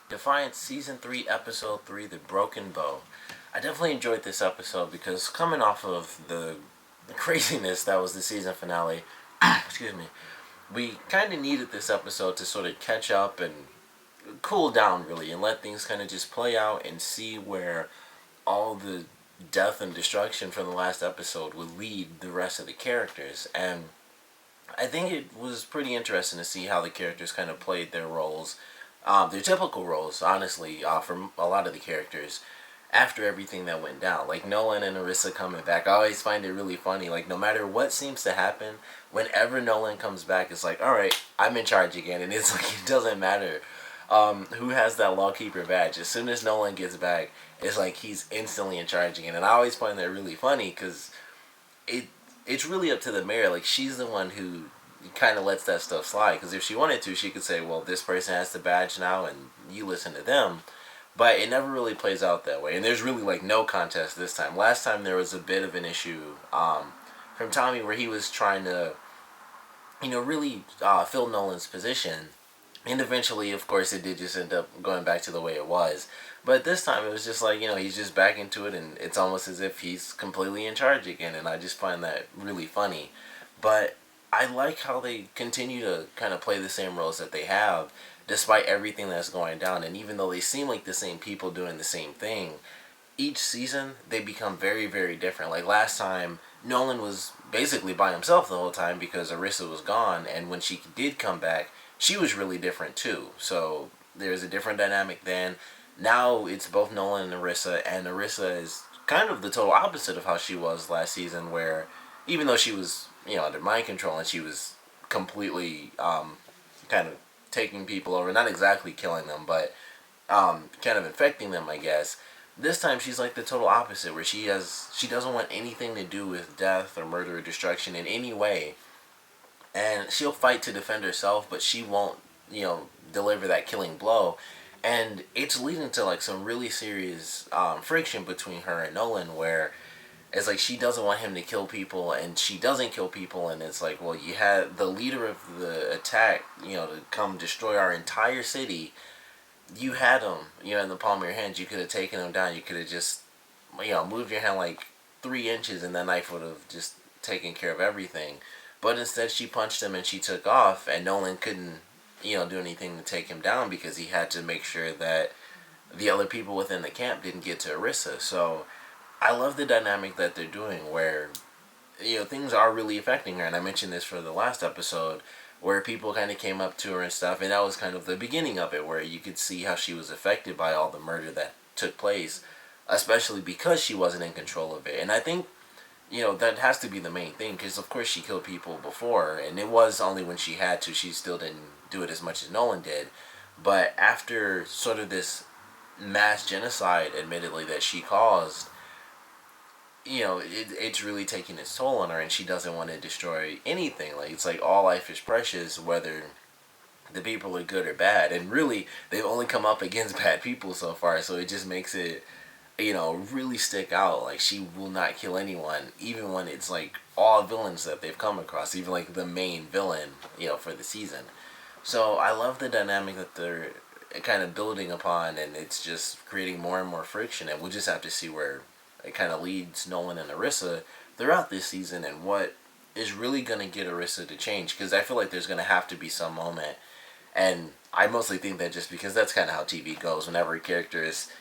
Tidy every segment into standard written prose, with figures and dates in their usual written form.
Defiance Season 3, Episode 3, The Broken Bow. I definitely enjoyed this episode because coming off of the craziness that was the season finale, excuse me, we kind of needed this episode to sort of catch up and cool down, really, and let things kind of just play out and see where all the death and destruction from the last episode would lead the rest of the characters. And I think it was pretty interesting to see how the characters kind of played their roles, their typical roles, honestly, from a lot of the characters after everything that went down. Like Nolan and Irisa coming back, I always find it really funny. Like no matter what seems to happen, whenever Nolan comes back, it's like, all right, I'm in charge again, and it's like it doesn't matter who has that lawkeeper badge. As soon as Nolan gets back, it's like he's instantly in charge again, and I always find that really funny because it it's really up to the mayor. Like she's the one who kind of lets that stuff slide. Because if she wanted to, she could say, "Well, this person has the badge now, and you listen to them." But it never really plays out that way. And there's really like no contest this time. Last time there was a bit of an issue from Tommy where he was trying to, really fill Nolan's position. And eventually, of course, it did just end up going back to the way it was. But this time, it was just like, he's just back into it, and it's almost as if he's completely in charge again. And I just find that really funny. But I like how they continue to kind of play the same roles that they have, despite everything that's going down. And even though they seem like the same people doing the same thing, each season they become very, very different. Like last time, Nolan was basically by himself the whole time because Arissa was gone, and when she did come back, she was really different too. So there's a different dynamic then. Now it's both Nolan and Arissa is kind of the total opposite of how she was last season, where even though she was, under mind control and she was completely kind of taking people over, not exactly killing them, but kind of infecting them, I guess. This time she's like the total opposite, where she doesn't want anything to do with death or murder or destruction in any way, and she'll fight to defend herself, but she won't, deliver that killing blow. And it's leading to like some really serious friction between her and Nolan, where it's like she doesn't want him to kill people, and she doesn't kill people, and it's like, well, you had the leader of the attack, to come destroy our entire city. You had him, in the palm of your hands. You could have taken him down. You could have just, moved your hand like 3 inches, and that knife would have just taken care of everything. But instead, she punched him and she took off, and Nolan couldn't, do anything to take him down because he had to make sure that the other people within the camp didn't get to Arissa. So I love the dynamic that they're doing where, things are really affecting her. And I mentioned this for the last episode where people kind of came up to her and stuff. And that was kind of the beginning of it, where you could see how she was affected by all the murder that took place, especially because she wasn't in control of it. And I think, that has to be the main thing, because of course she killed people before, and it was only when she had to. She still didn't do it as much as Nolan did. But after sort of this mass genocide, admittedly, that she caused, it's really taking its toll on her, and she doesn't want to destroy anything. Like, it's like all life is precious, whether the people are good or bad. And really, they've only come up against bad people so far, so it just makes it, really stick out. Like, she will not kill anyone, even when it's like all villains that they've come across, even like the main villain, for the season. So I love the dynamic that they're kind of building upon, and it's just creating more and more friction, and we'll just have to see where it kind of leads Nolan and Arissa throughout this season, and what is really going to get Arissa to change, because I feel like there's going to have to be some moment. And I mostly think that just because that's kind of how TV goes. Whenever a character is,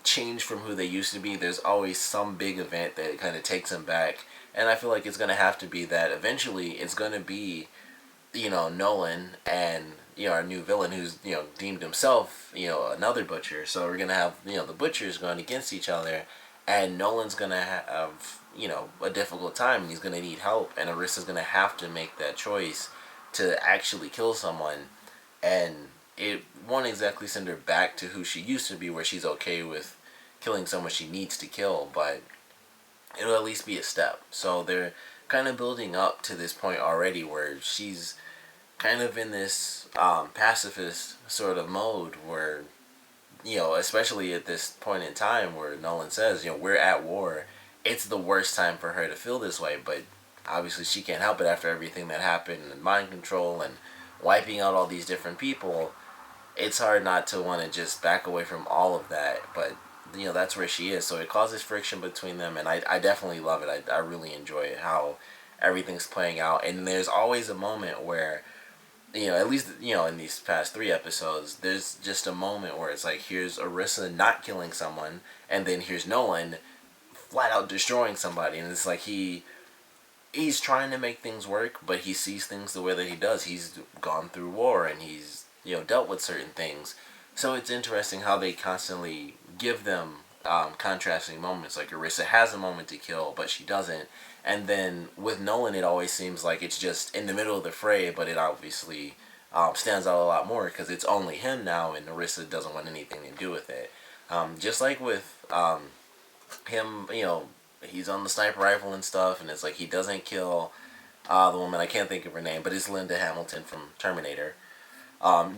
change from who they used to be, there's always some big event that kind of takes them back. And I feel like it's going to have to be that eventually it's going to be, Nolan and, our new villain who's, deemed himself, another butcher. So we're going to have, the butchers going against each other. And Nolan's going to have, a difficult time, and he's going to need help. And Arissa's going to have to make that choice to actually kill someone. And it won't exactly send her back to who she used to be, where she's okay with killing someone she needs to kill, but it'll at least be a step. So they're kind of building up to this point already where she's kind of in this pacifist sort of mode where, especially at this point in time where Nolan says, we're at war. It's the worst time for her to feel this way, but obviously she can't help it after everything that happened, and mind control and wiping out all these different people. it's hard not to want to just back away from all of that. But that's where she is, so it causes friction between them, and I definitely love it. I really enjoy it, how everything's playing out, and there's always a moment where at least in these past 3 episodes, there's just a moment where it's like, here's Irisa not killing someone, and then here's Nolan flat out destroying somebody, and it's like he's trying to make things work, but he sees things the way that he does. He's gone through war, and he's dealt with certain things. So it's interesting how they constantly give them contrasting moments. Like Irisa has a moment to kill, but she doesn't. And then with Nolan, it always seems like it's just in the middle of the fray, but it obviously stands out a lot more because it's only him now, and Irisa doesn't want anything to do with it. Just like with him, he's on the sniper rifle and stuff, and it's like he doesn't kill the woman. I can't think of her name, but it's Linda Hamilton from Terminator.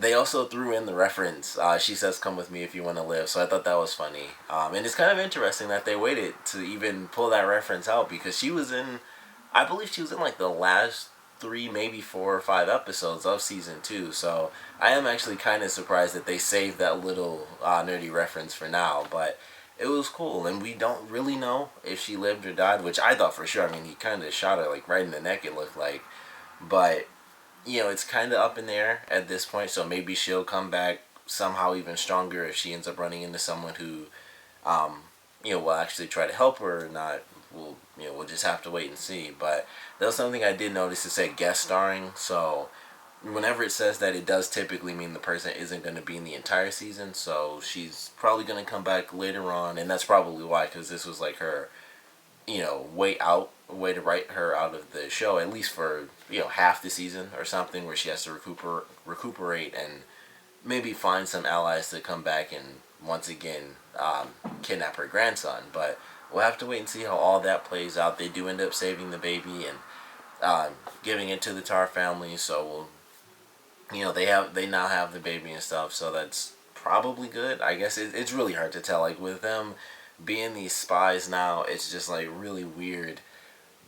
They also threw in the reference, she says, "Come with me if you want to live," so I thought that was funny. And it's kind of interesting that they waited to even pull that reference out, because I believe she was in like the last 3, maybe 4 or 5 episodes of season 2, so I am actually kind of surprised that they saved that little nerdy reference for now, but it was cool, and we don't really know if she lived or died, which I thought for sure. I mean, he kind of shot her like right in the neck, it looked like, but it's kind of up in the air at this point, so maybe she'll come back somehow even stronger if she ends up running into someone who, will actually try to help her or not. We'll just have to wait and see. But that was something I did notice. It said guest starring, so whenever it says that, it does typically mean the person isn't going to be in the entire season, so she's probably going to come back later on, and that's probably why, because this was like her way to write her out of the show, at least for half the season or something, where she has to recuperate and maybe find some allies to come back and once again kidnap her grandson. But we'll have to wait and see how all that plays out. They do end up saving the baby and giving it to the Tar family, so they now have the baby and stuff, so that's probably good. I guess it's really hard to tell, like with them being these spies now, it's just like really weird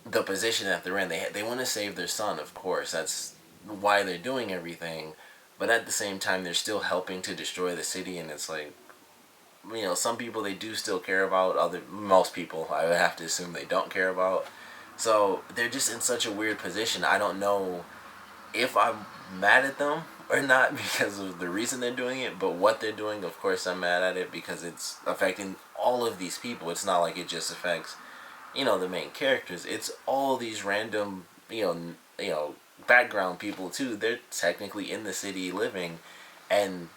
the position that they're in. They want to save their son, of course. That's why they're doing everything. But at the same time, they're still helping to destroy the city, and it's like, some people they do still care about. Most people, I would have to assume, they don't care about. So they're just in such a weird position. I don't know if I'm mad at them or not because of the reason they're doing it, but what they're doing, of course I'm mad at it, because it's affecting all of these people. It's not like it just affects the main characters. It's all these random background people too. They're technically in the city living, and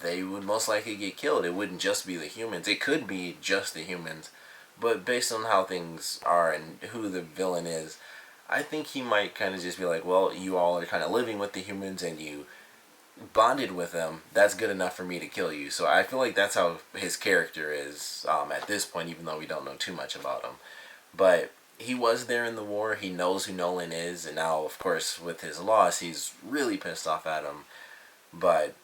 they would most likely get killed. It wouldn't just be the humans. It could be just the humans, but based on how things are and who the villain is, I think he might kind of just be like, well, you all are kind of living with the humans and you bonded with them. That's good enough for me to kill you. So I feel like that's how his character is at this point, even though we don't know too much about him. But he was there in the war. He knows who Nolan is, and now, of course, with his loss, he's really pissed off at him. But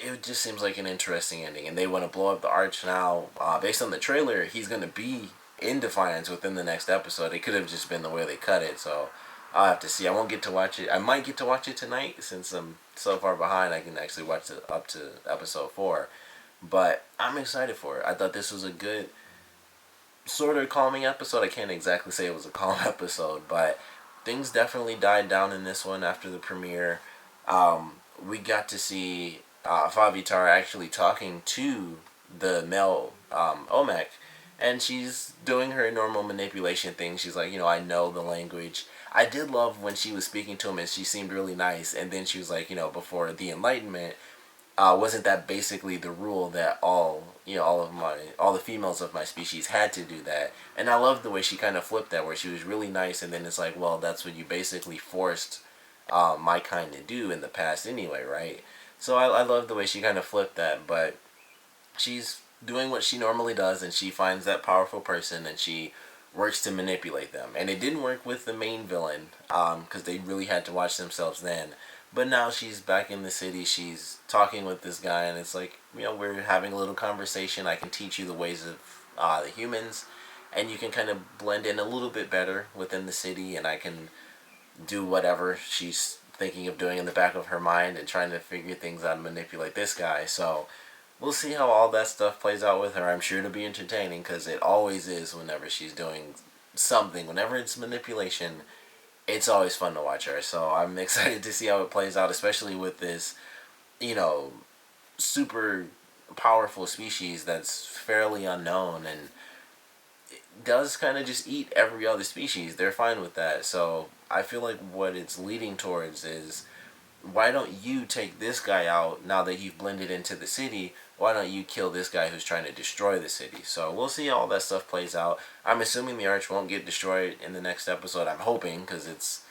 it just seems like an interesting ending, and they want to blow up the arch now. Based on the trailer, he's going to be in Defiance within the next episode. It could have just been the way they cut it, so I'll have to see. I won't get to watch it. I might get to watch it tonight, since I'm so far behind. I can actually watch it up to episode 4. But I'm excited for it. I thought this was a good, sort of calming episode. I can't exactly say it was a calm episode, but things definitely died down in this one after the premiere. We got to see Favi Tara actually talking to the male Omek, and she's doing her normal manipulation thing. She's like, I know the language. I did love when she was speaking to him, and she seemed really nice, and then she was like, before the Enlightenment, wasn't that basically the rule that all the females of my species had to do that? And I loved the way she kind of flipped that, where she was really nice, and then it's like, well, that's what you basically forced my kind to do in the past anyway, right? So I love the way she kind of flipped that, but she's doing what she normally does, and she finds that powerful person, and she works to manipulate them. And it didn't work with the main villain, because they really had to watch themselves then. But now she's back in the city, she's talking with this guy, and it's like, we're having a little conversation. I can teach you the ways of the humans, and you can kind of blend in a little bit better within the city, and I can do whatever she's thinking of doing in the back of her mind and trying to figure things out and manipulate this guy. So we'll see how all that stuff plays out with her. I'm sure it'll be entertaining because it always is whenever she's doing something. Whenever it's manipulation, it's always fun to watch her. So I'm excited to see how it plays out, especially with this, you know, super powerful species that's fairly unknown and does kind of just eat every other species. They're fine with that. So I feel like what it's leading towards is, why don't you take this guy out now that you've blended into the city? Why don't you kill this guy who's trying to destroy the city? So we'll see how all that stuff plays out. I'm assuming the arch won't get destroyed in the next episode. I'm hoping, because it's,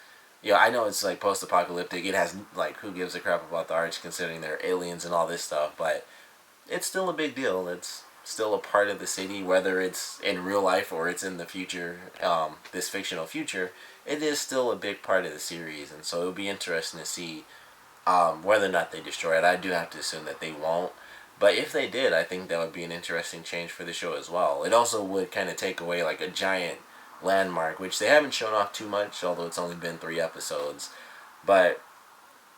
yeah, I know it's like post-apocalyptic. It has, like, who gives a crap about the arch considering they're aliens and all this stuff, but it's still a big deal. It's still a part of the city, whether it's in real life or it's in the future, this fictional future. It is still a big part of the series, and so it'll be interesting to see whether or not they destroy it. I do have to assume that they won't, but if they did, I think that would be an interesting change for the show as well. It also would kind of take away like a giant landmark, which they haven't shown off too much, although it's only been 3 episodes. But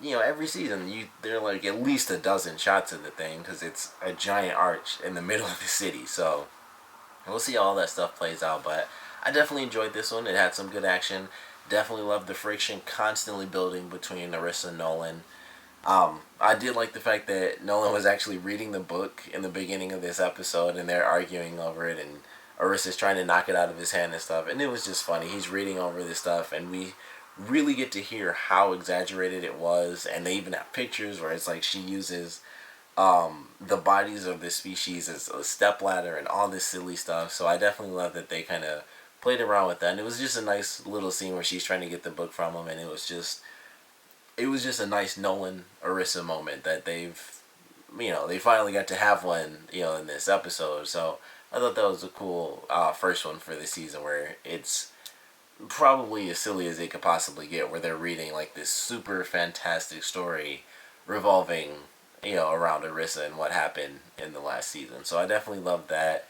you know, every season there are like at least a dozen shots of the thing because it's a giant arch in the middle of the city. So we'll see how all that stuff plays out. But I definitely enjoyed this one. It had some good action. Definitely loved the friction constantly building between Irisa and Nolan. I did like the fact that Nolan was actually reading the book in the beginning of this episode, and they're arguing over it, and Arisa's trying to knock it out of his hand and stuff, and it was just funny. He's reading over this stuff, and we really get to hear how exaggerated it was, and they even have pictures where it's like she uses the bodies of this species as a stepladder and all this silly stuff. So I definitely love that they kind of played around with that, and it was just a nice little scene where she's trying to get the book from him, and it was just a nice Nolan Arisa moment that they finally got to have one, in this episode. So I thought that was a cool first one for the season, where it's probably as silly as it could possibly get, where they're reading like this super fantastic story revolving, around Arisa and what happened in the last season. So I definitely love that.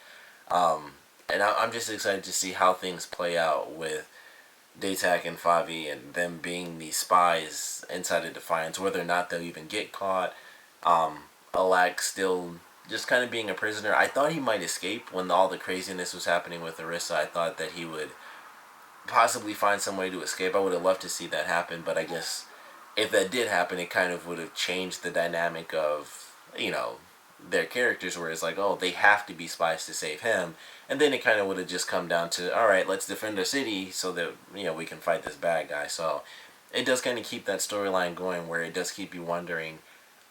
And I'm just excited to see how things play out with Datak and Favi and them being these spies inside of Defiance, whether or not they'll even get caught. Alak still just kind of being a prisoner. I thought he might escape when all the craziness was happening with Arisa. I thought that he would possibly find some way to escape. I would have loved to see that happen, but I guess if that did happen, it kind of would have changed the dynamic of, their characters, where it's like, oh, they have to be spies to save him. And then it kind of would have just come down to, all right, let's defend our city so that, we can fight this bad guy. So it does kind of keep that storyline going, where it does keep you wondering,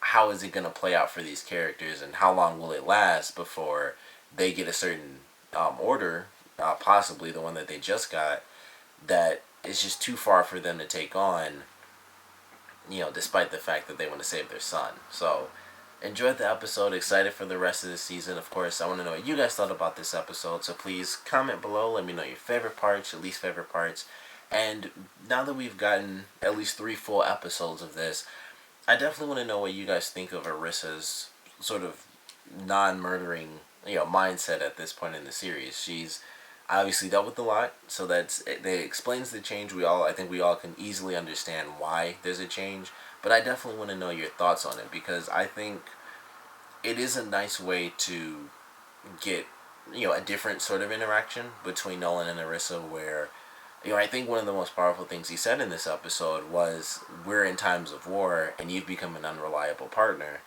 how is it going to play out for these characters, and how long will it last before they get a certain order, possibly the one that they just got, that is just too far for them to take on, despite the fact that they want to save their son. So enjoyed the episode, excited for the rest of the season. Of course, I want to know what you guys thought about this episode, so please comment below, let me know your favorite parts, your least favorite parts. And now that we've gotten at least 3 full episodes of this, I definitely want to know what you guys think of Arisa's sort of non-murdering, mindset at this point in the series. She's obviously dealt with a lot, so that explains the change. I think we all can easily understand why there's a change. But I definitely want to know your thoughts on it, because I think it is a nice way to get, a different sort of interaction between Nolan and Arisa, where, I think one of the most powerful things he said in this episode was, we're in times of war and you've become an unreliable partner.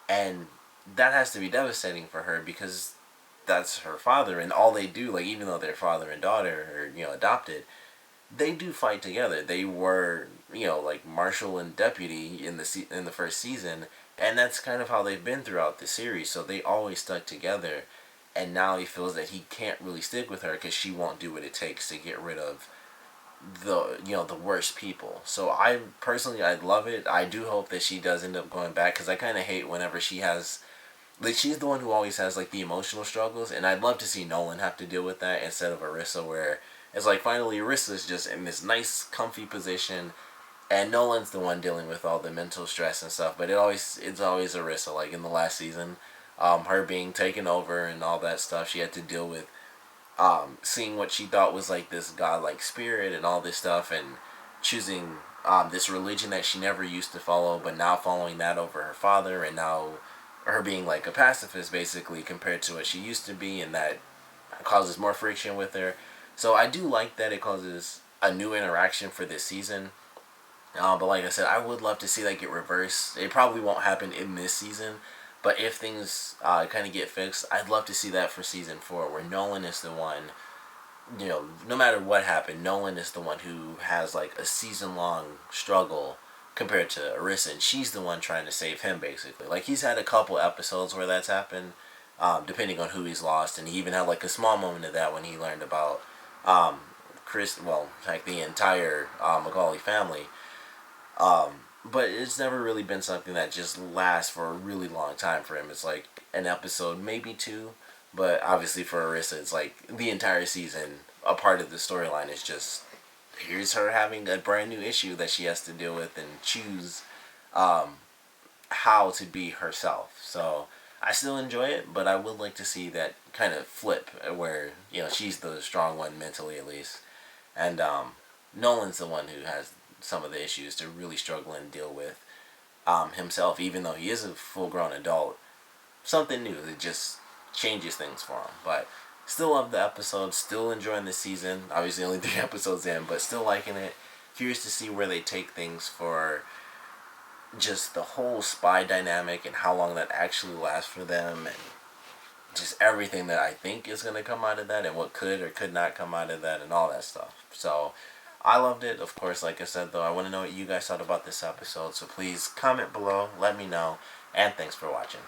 And that has to be devastating for her, because that's her father, and all they do, like, even though they're father and daughter, or, adopted, they do fight together. They were, like marshal and deputy in the first season, and that's kind of how they've been throughout the series. So they always stuck together, and now he feels that he can't really stick with her because she won't do what it takes to get rid of the worst people. So I love it. I do hope that she does end up going back, because I kind of hate whenever she has, like, she's the one who always has like the emotional struggles, and I'd love to see Nolan have to deal with that instead of Arisa, where it's like finally Arisa's just in this nice comfy position, and Nolan's the one dealing with all the mental stress and stuff. But it's always Arisa. Like in the last season, her being taken over and all that stuff, she had to deal with seeing what she thought was like this godlike spirit and all this stuff, and choosing this religion that she never used to follow, but now following that over her father, and now her being like a pacifist basically compared to what she used to be, and that causes more friction with her. So I do like that it causes a new interaction for this season. But like I said, I would love to see that get reversed. It probably won't happen in this season, but if things kind of get fixed, I'd love to see that for season 4, where Nolan is the one. No matter what happened, Nolan is the one who has like a season-long struggle compared to Irisa, and she's the one trying to save him basically. Like he's had a couple episodes where that's happened, depending on who he's lost, and he even had like a small moment of that when he learned about Chris, well, like the entire Macaulay family. But it's never really been something that just lasts for a really long time for him. It's like an episode, maybe 2, but obviously for Irisa, it's like the entire season. A part of the storyline is just here's her having a brand new issue that she has to deal with and choose how to be herself. So I still enjoy it, but I would like to see that kind of flip where she's the strong one mentally at least, and Nolan's the one who has some of the issues to really struggle and deal with himself, even though he is a full-grown adult. Something new that just changes things for him. But still love the episode, still enjoying the season. Obviously only 3 episodes in, but still liking it. Curious to see where they take things for just the whole spy dynamic and how long that actually lasts for them, and just everything that I think is going to come out of that and what could or could not come out of that and all that stuff. So I loved it. Of course, like I said, though, I want to know what you guys thought about this episode. So please comment below, let me know, and thanks for watching.